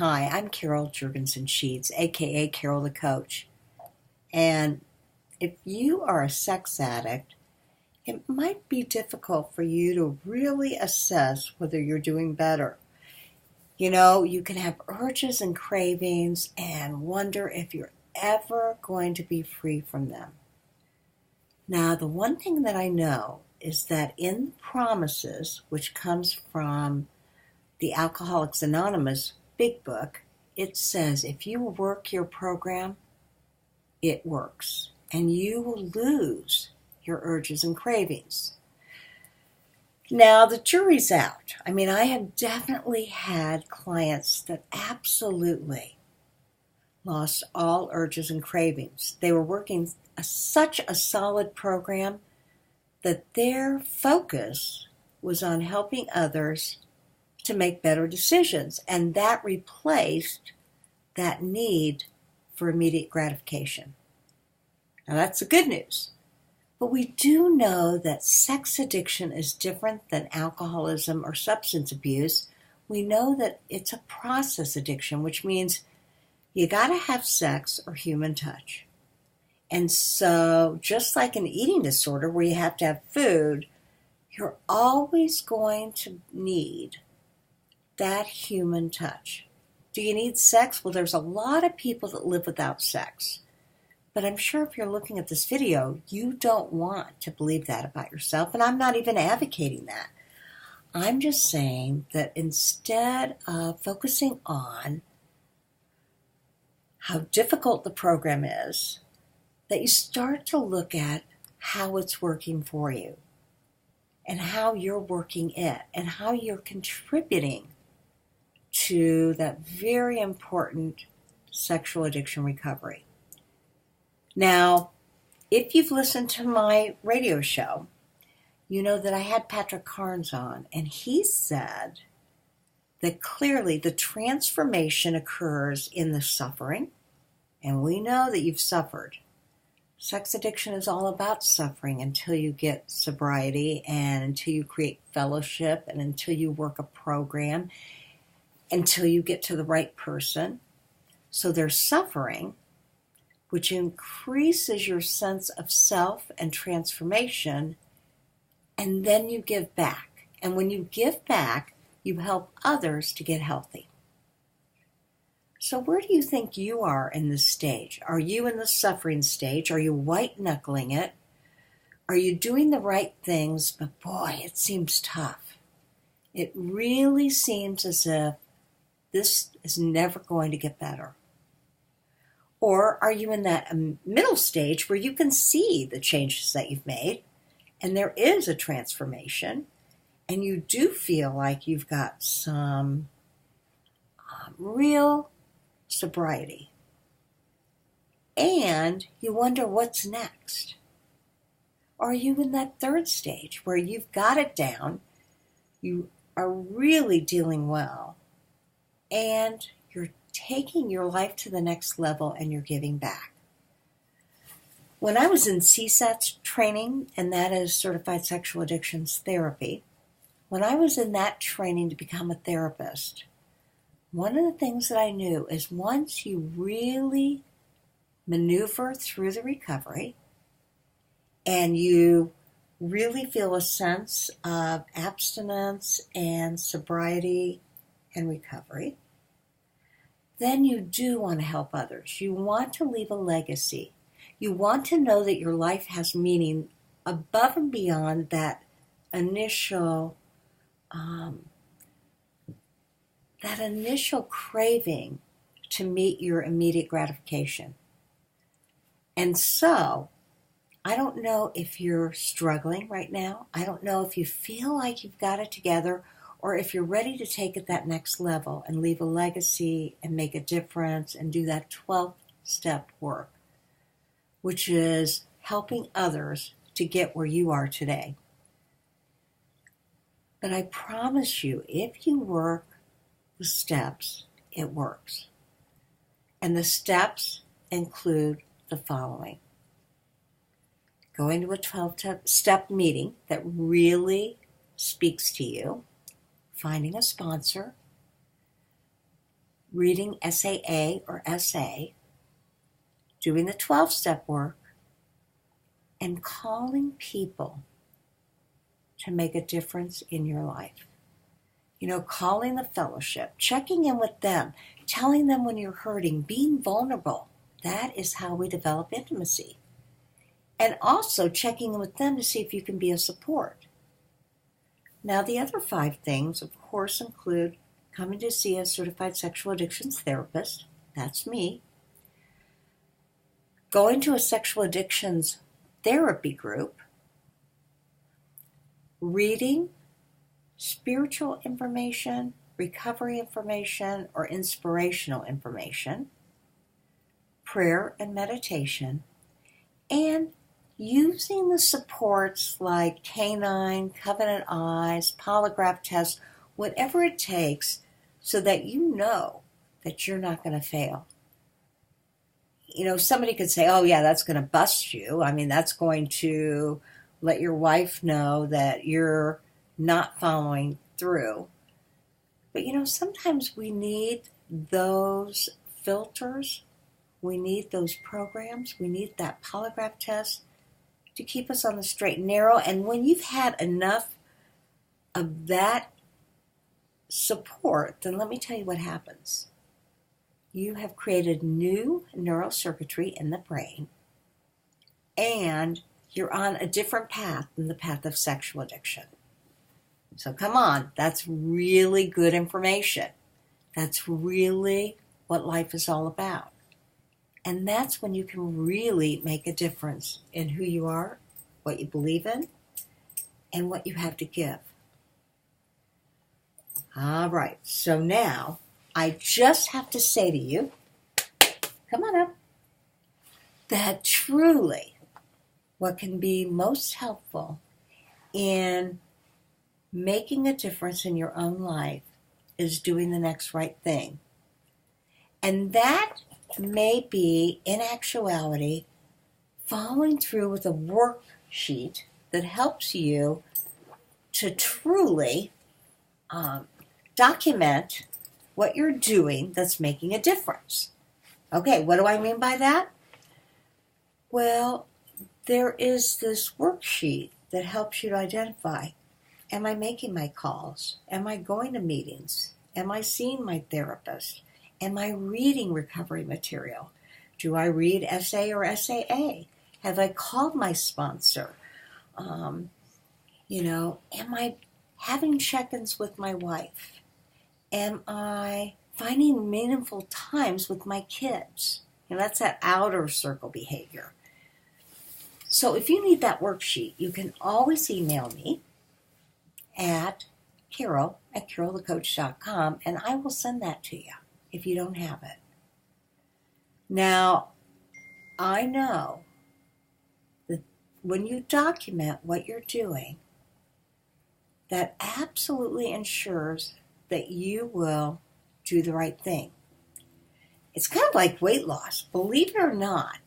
Hi, I'm Carol Jurgensen Sheets, aka Carol the Coach. And if you are a sex addict, it might be difficult for you to really assess whether you're doing better. You can have urges and cravings and wonder if you're ever going to be free from them. Now, the one thing that I know is that in the promises, which comes from the Alcoholics Anonymous Big Book, it says if you work your program, it works, and you will lose your urges and cravings. Now, the jury's out. I have definitely had clients that absolutely lost all urges and cravings. They were working such a solid program that their focus was on helping others to make better decisions, and that replaced that need for immediate gratification. Now that's the good news. But we do know that sex addiction is different than alcoholism or substance abuse. We know that it's a process addiction, which means you gotta have sex or human touch. And so just like an eating disorder where you have to have food, you're always going to need that human touch. Do you need sex? Well, there's a lot of people that live without sex. But I'm sure if you're looking at this video, you don't want to believe that about yourself. And I'm not even advocating that. I'm just saying that instead of focusing on how difficult the program is, that you start to look at how it's working for you and how you're working it and how you're contributing to that very important sexual addiction recovery. Now, if you've listened to my radio show, you know that I had Patrick Carnes on, and he said that clearly the transformation occurs in the suffering, and we know that you've suffered. Sex addiction is all about suffering until you get sobriety and until you create fellowship and until you work a program, until you get to the right person. So there's suffering, which increases your sense of self and transformation, and then you give back. And when you give back, you help others to get healthy. So where do you think you are in this stage? Are you in the suffering stage? Are you white-knuckling it? Are you doing the right things, but boy, it seems tough? It really seems as if this is never going to get better. Or are you in that middle stage where you can see the changes that you've made and there is a transformation and you do feel like you've got some real sobriety and you wonder what's next? Or are you in that third stage where you've got it down, you are really dealing well, and you're taking your life to the next level and you're giving back? When I was in CSAT's training, and that is Certified Sexual Addictions Therapy, when I was in that training to become a therapist, one of the things that I knew is once you really maneuver through the recovery and you really feel a sense of abstinence and sobriety and recovery, then you do want to help others. You want to leave a legacy. You want to know that your life has meaning above and beyond that initial craving to meet your immediate gratification. And so, I don't know if you're struggling right now. I don't know if you feel like you've got it together, or if you're ready to take it that next level and leave a legacy and make a difference and do that 12th step work, which is helping others to get where you are today. But I promise you, if you work the steps, it works. And the steps include the following. Going to a 12-step meeting that really speaks to you, finding a sponsor, reading SAA or SA, doing the 12-step work, and calling people to make a difference in your life. Calling the fellowship, checking in with them, telling them when you're hurting, being vulnerable. That is how we develop intimacy. And also checking in with them to see if you can be a support. Now, the other 5 things, of course, include coming to see a certified sexual addictions therapist. That's me. Going to a sexual addictions therapy group. Reading spiritual information, recovery information, or inspirational information. Prayer and meditation. And using the supports like Canine, Covenant Eyes, polygraph tests, whatever it takes so that you know that you're not going to fail. Somebody could say, oh yeah, that's going to bust you. That's going to let your wife know that you're not following through. But sometimes we need those filters. We need those programs. We need that polygraph test to keep us on the straight and narrow. And when you've had enough of that support, then let me tell you what happens. You have created new neural circuitry in the brain, and you're on a different path than the path of sexual addiction. So come on, that's really good information. That's really what life is all about. And that's when you can really make a difference in who you are, what you believe in, and what you have to give. All right, so now I just have to say to you, come on up, that truly what can be most helpful in making a difference in your own life is doing the next right thing. And that may be, in actuality, following through with a worksheet that helps you to truly document what you're doing that's making a difference. Okay, what do I mean by that? Well, there is this worksheet that helps you to identify, am I making my calls? Am I going to meetings? Am I seeing my therapist? Am I reading recovery material? Do I read SA or SAA? Have I called my sponsor? Am I having check-ins with my wife? Am I finding meaningful times with my kids? That's that outer circle behavior. So if you need that worksheet, you can always email me at carol@carolthecoach.com, and I will send that to you if you don't have it. Now, I know that when you document what you're doing, that absolutely ensures that you will do the right thing. It's kind of like weight loss. Believe it or not,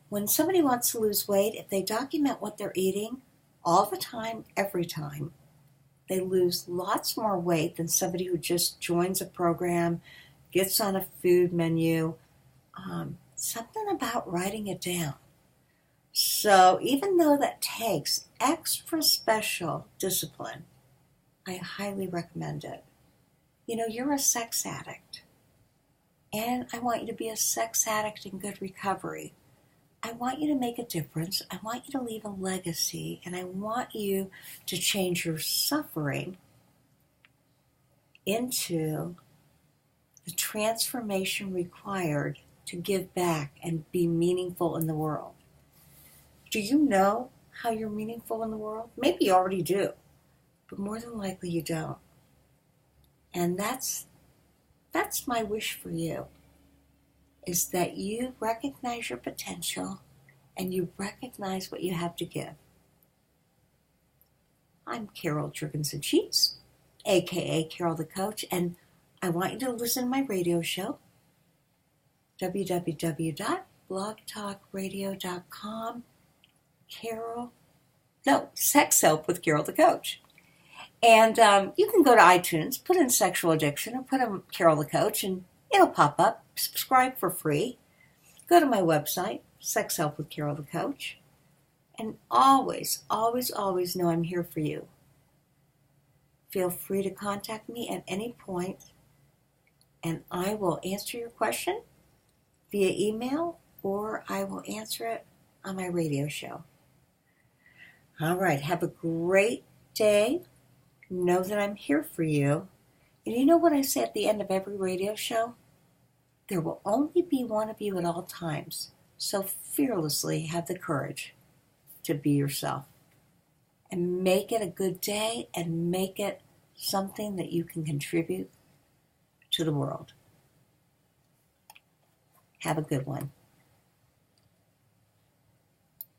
when somebody wants to lose weight, if they document what they're eating all the time, every time, they lose lots more weight than somebody who just joins a program, gets on a food menu. Something about writing it down. So even though that takes extra special discipline, I highly recommend it. You're a sex addict, and I want you to be a sex addict in good recovery. I want you to make a difference. I want you to leave a legacy, and I want you to change your suffering into the transformation required to give back and be meaningful in the world. Do you know how you're meaningful in the world? Maybe you already do, but more than likely you don't. And that's my wish for you, is that you recognize your potential and you recognize what you have to give. I'm Carol Jurgensen-Sheets, aka Carol the Coach, and I want you to listen to my radio show, www.blogtalkradio.com, Sex Help with Carol the Coach. And you can go to iTunes, put in sexual addiction, or put in Carol the Coach, and It'll pop up. Subscribe for free. Go to my website, Sex Help with Carol the Coach. And always, always, always know I'm here for you. Feel free to contact me at any point, and I will answer your question via email, or I will answer it on my radio show. All right, have a great day. Know that I'm here for you. And you know what I say at the end of every radio show? There will only be one of you at all times, so fearlessly have the courage to be yourself. And make it a good day, and make it something that you can contribute to the world. Have a good one.